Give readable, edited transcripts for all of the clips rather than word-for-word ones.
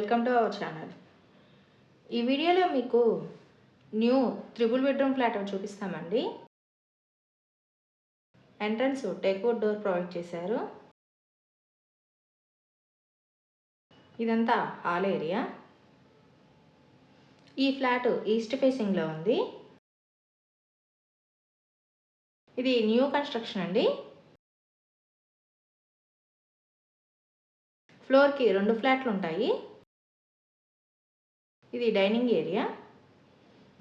Welcome to our channel. ఈ వీడియోలో మీకు న్యూ 3 బెడ్రూమ్ ఫ్లాట్ చూపిస్తామండి. ఎంట్రన్స్ టేక్వుడ్ డోర్ ప్రొవైడ్ చేశారు. ఇదంతా హాల్ ఏరియా. ఈ ఫ్లాట్ ఈస్ట్ ఫేసింగ్లో ఉంది. ఇది న్యూ కన్స్ట్రక్షన్ అండి. ఫ్లోర్కి 2 ఫ్లాట్లు ఉంటాయి. ఇది డైనింగ్ ఏరియా.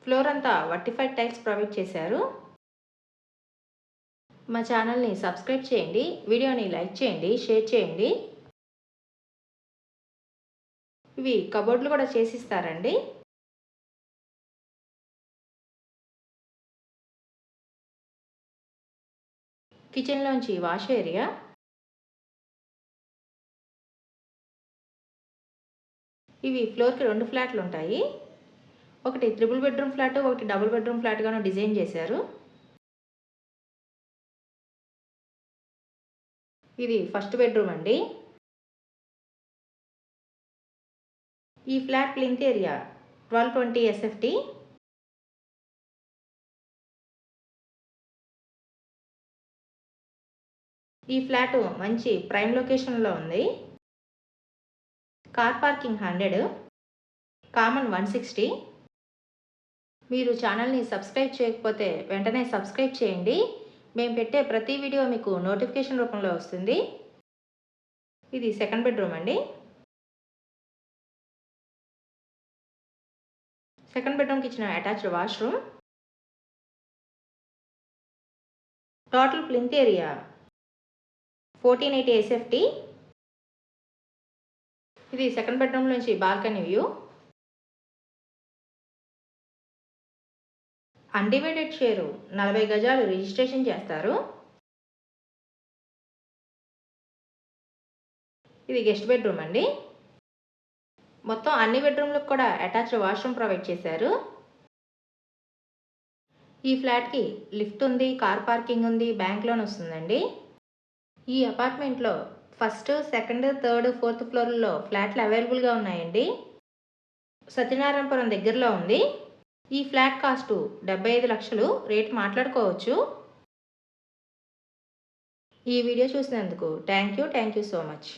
ఫ్లోర్ అంతా వర్టిఫైడ్ టైల్స్ ప్రొవైడ్ చేశారు. మా ఛానల్ని సబ్స్క్రైబ్ చేయండి, వీడియోని లైక్ చేయండి, షేర్ చేయండి. ఇవి కబోర్డ్లు కూడా చేసిస్తారండి. కిచెన్లోంచి వాష్ ఏరియా. ఇవి ఫ్లోర్కి 2 ఫ్లాట్లు ఉంటాయి. ఒకటి 3 బెడ్రూమ్ ఫ్లాట్, ఒకటి డబుల్ బెడ్రూమ్ ఫ్లాట్గాను డిజైన్ చేశారు. ఇది ఫస్ట్ బెడ్రూమ్ అండి. ఈ ఫ్లాట్ ప్లింత్ ఏరియా 1220 SFT. ఈ ఫ్లాట్ మంచి ప్రైమ్ లొకేషన్లో ఉంది. Car parking 100, common 160. మీరు ఛానల్ని సబ్స్క్రైబ్ చేయకపోతే వెంటనే సబ్స్క్రైబ్ చేయండి. మేము పెట్టే ప్రతి వీడియో మీకు నోటిఫికేషన్ రూపంలో వస్తుంది. ఇది సెకండ్ బెడ్రూమ్ అండి. సెకండ్ బెడ్రూమ్కి ఇచ్చిన attached washroom. Total plinth area 1480 SFT. ఇది సెకండ్ బెడ్రూమ్ నుంచి బాల్కనీ వ్యూ. అన్డివైడెడ్ షేరు 40 గజాలు రిజిస్ట్రేషన్ చేస్తారు. ఇది గెస్ట్ బెడ్రూమ్ అండి. మొత్తం అన్ని బెడ్రూమ్లకు కూడా అటాచ్డ్ వాష్రూమ్ ప్రొవైడ్ చేశారు. ఈ ఫ్లాట్కి లిఫ్ట్ ఉంది, కార్ పార్కింగ్ ఉంది, బ్యాంక్ లోన్ వస్తుందండి. ఈ అపార్ట్మెంట్లో ఫస్ట్, సెకండ్, థర్డ్, ఫోర్త్ ఫ్లోర్లో ఫ్లాట్లు అవైలబుల్గా ఉన్నాయండి. సత్యనారాయణపురం దగ్గరలో ఉంది. ఈ ఫ్లాట్ కాస్ట్ 75 లక్షలు. రేట్ మాట్లాడుకోవచ్చు. ఈ వీడియో చూసినందుకు థ్యాంక్ యూ సో మచ్.